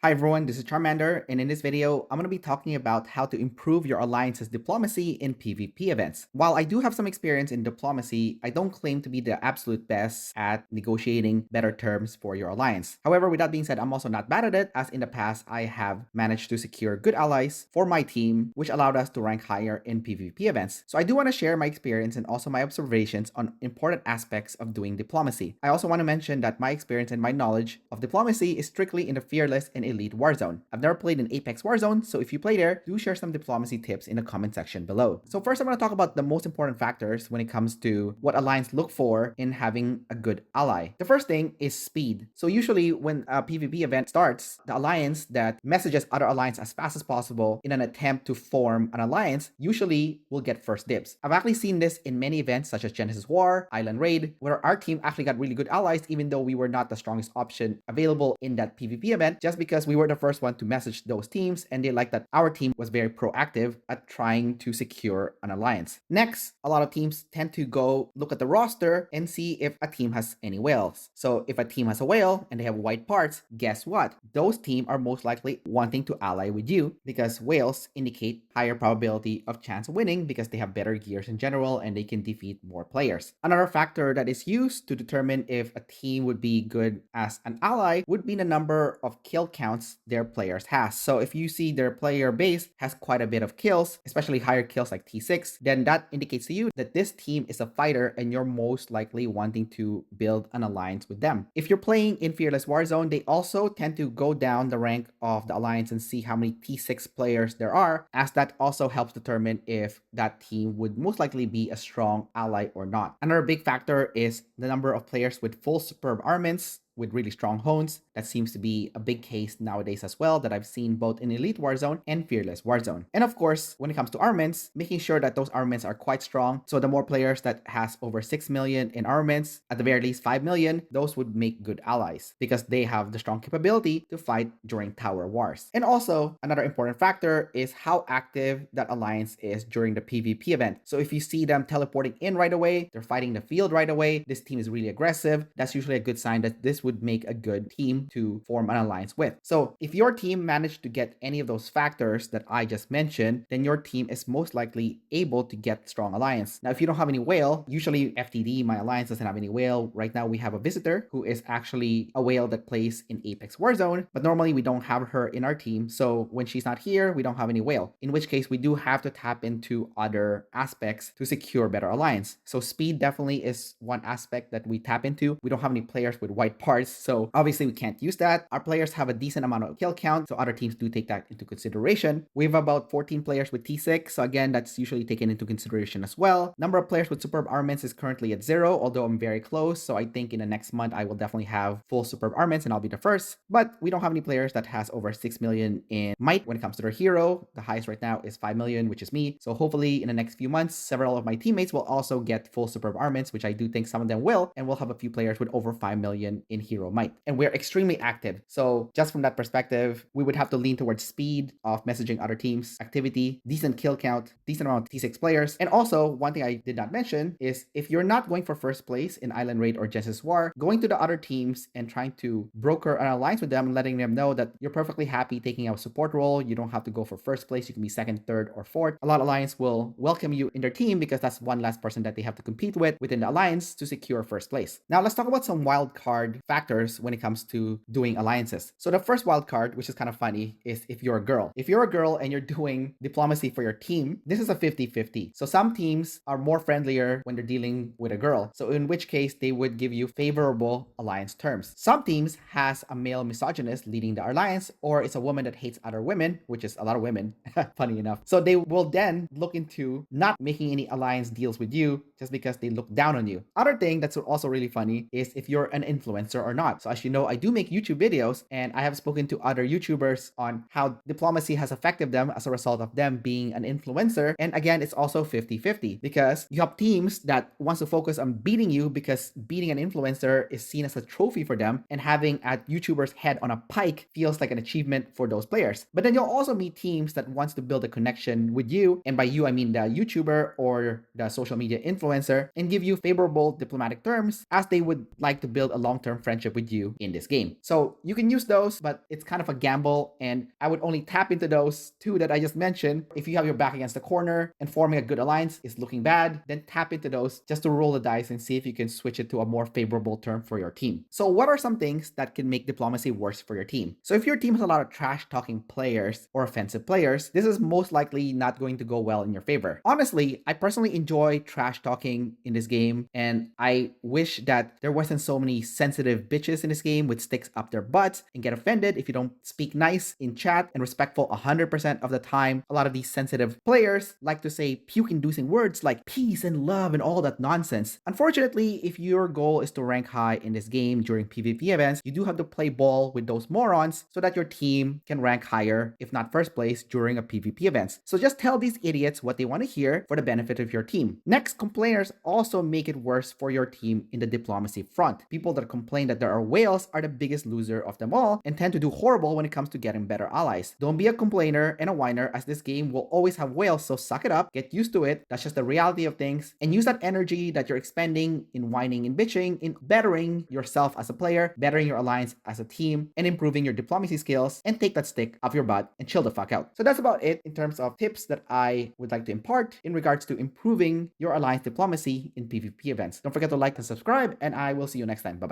Hi everyone, this is Charmander, and in this video, I'm going to be talking about how to improve your alliance's diplomacy in PvP events. While I do have some experience in diplomacy, I don't claim to be the absolute best at negotiating better terms for your alliance. However, with that being said, I'm also not bad at it, as in the past, I have managed to secure good allies for my team, which allowed us to rank higher in PvP events. So I do want to share my experience and also my observations on important aspects of doing diplomacy. I also want to mention that my experience and my knowledge of diplomacy is strictly in the Fearless and Elite Warzone. I've never played in Apex Warzone, so if you play there, do share some diplomacy tips in the comment section below. So first, I'm going to talk about the most important factors when it comes to what alliance look for in having a good ally. The first thing is speed. So usually when a PvP event starts, the alliance that messages other alliance as fast as possible in an attempt to form an alliance usually will get first dibs. I've actually seen this in many events such as Genesis War, Island Raid, where our team actually got really good allies even though we were not the strongest option available in that PvP event, just because we were the first one to message those teams and they liked that our team was very proactive at trying to secure an alliance. Next, a lot of teams tend to go look at the roster and see if a team has any whales. So if a team has a whale and they have white parts, guess what? Those teams are most likely wanting to ally with you because whales indicate higher probability of chance of winning because they have better gears in general and they can defeat more players. Another factor that is used to determine if a team would be good as an ally would be the number of kill counts their players has. So if you see their player base has quite a bit of kills, especially higher kills like T6, then that indicates to you that this team is a fighter and you're most likely wanting to build an alliance with them. If you're playing in Fearless Warzone, they also tend to go down the rank of the alliance and see how many T6 players there are, as that also helps determine if that team would most likely be a strong ally or not. Another big factor is the number of players with full superb armaments with really strong hones. That seems to be a big case nowadays as well that I've seen both in Elite Warzone and Fearless Warzone. And of course, when it comes to armaments, making sure that those armaments are quite strong. So the more players that has over 6 million in armaments, at the very least 5 million, those would make good allies because they have the strong capability to fight during tower wars. And also, another important factor is how active that alliance is during the PvP event. So if you see them teleporting in right away, they're fighting the field right away, this team is really aggressive, that's usually a good sign that this would make a good team to form an alliance with. So if your team managed to get any of those factors that I just mentioned, then your team is most likely able to get strong alliance. Now, if you don't have any whale, usually FTD, my alliance doesn't have any whale. Right now we have a visitor who is actually a whale that plays in Apex Warzone, but normally we don't have her in our team. So when she's not here, we don't have any whale, in which case we do have to tap into other aspects to secure better alliance. So speed definitely is one aspect that we tap into. We don't have any players with white parts, so obviously we can't use that. Our players have a decent amount of kill count, so other teams do take that into consideration. We have about 14 players with T6, so again, that's usually taken into consideration as well. Number of players with superb armaments is currently at 0, although I'm very close, so I think in the next month I will definitely have full superb armaments and I'll be the first. But we don't have any players that has over 6 million in might when it comes to their hero. The highest right now is 5 million, which is me. So hopefully in the next few months, several of my teammates will also get full superb armaments, which I do think some of them will, and we'll have a few players with over 5 million in hero might. And we're extremely active. So just from that perspective, we would have to lean towards speed of messaging other teams, activity, decent kill count, decent amount of T6 players. And also, one thing I did not mention is if you're not going for first place in Island Raid or Genesis War, going to the other teams and trying to broker an alliance with them and letting them know that you're perfectly happy taking a support role. You don't have to go for first place. You can be second, third, or fourth. A lot of alliance will welcome you in their team because that's one last person that they have to compete with within the alliance to secure first place. Now let's talk about some wild card factors when it comes to doing alliances. So the first wild card, which is kind of funny, is if you're a girl. If you're a girl and you're doing diplomacy for your team, this is a 50-50. So some teams are more friendlier when they're dealing with a girl. So in which case they would give you favorable alliance terms. Some teams has a male misogynist leading the alliance, or it's a woman that hates other women, which is a lot of women, funny enough. So they will then look into not making any alliance deals with you just because they look down on you. Other thing that's also really funny is if you're an influencer or not. So as you know, I do make YouTube videos and I have spoken to other YouTubers on how diplomacy has affected them as a result of them being an influencer. And again, it's also 50-50 because you have teams that wants to focus on beating you because beating an influencer is seen as a trophy for them, and having a YouTuber's head on a pike feels like an achievement for those players. But then you'll also meet teams that wants to build a connection with you, and by you I mean the YouTuber or the social media influencer, and give you favorable diplomatic terms as they would like to build a long-term friendship with you in this game. So you can use those, but it's kind of a gamble, and I would only tap into those two that I just mentioned. If you have your back against the corner and forming a good alliance is looking bad, then tap into those just to roll the dice and see if you can switch it to a more favorable term for your team. So what are some things that can make diplomacy worse for your team? So if your team has a lot of trash talking players or offensive players, this is most likely not going to go well in your favor. Honestly, I personally enjoy trash talking in this game, and I wish that there wasn't so many sensitive bitches in this game with sticks up their butts and get offended if you don't speak nice in chat and respectful 100% of the time. A lot of these sensitive players like to say puke-inducing words like peace and love and all that nonsense. Unfortunately, if your goal is to rank high in this game during PvP events, you do have to play ball with those morons so that your team can rank higher, if not first place, during a PvP events. So just tell these idiots what they want to hear for the benefit of your team. Next, complainers also make it worse for your team in the diplomacy front. People that complain that there are whales are the biggest loser of them all and tend to do horrible when it comes to getting better allies. Don't be a complainer and a whiner, as this game will always have whales, so suck it up, get used to it. That's just the reality of things, and use that energy that you're expending in whining and bitching in bettering yourself as a player, bettering your alliance as a team, and improving your diplomacy skills, and take that stick off your butt and chill the fuck out. So that's about it in terms of tips that I would like to impart in regards to improving your alliance diplomacy in PvP events. Don't forget to like and subscribe, and I will see you next time. Bye bye.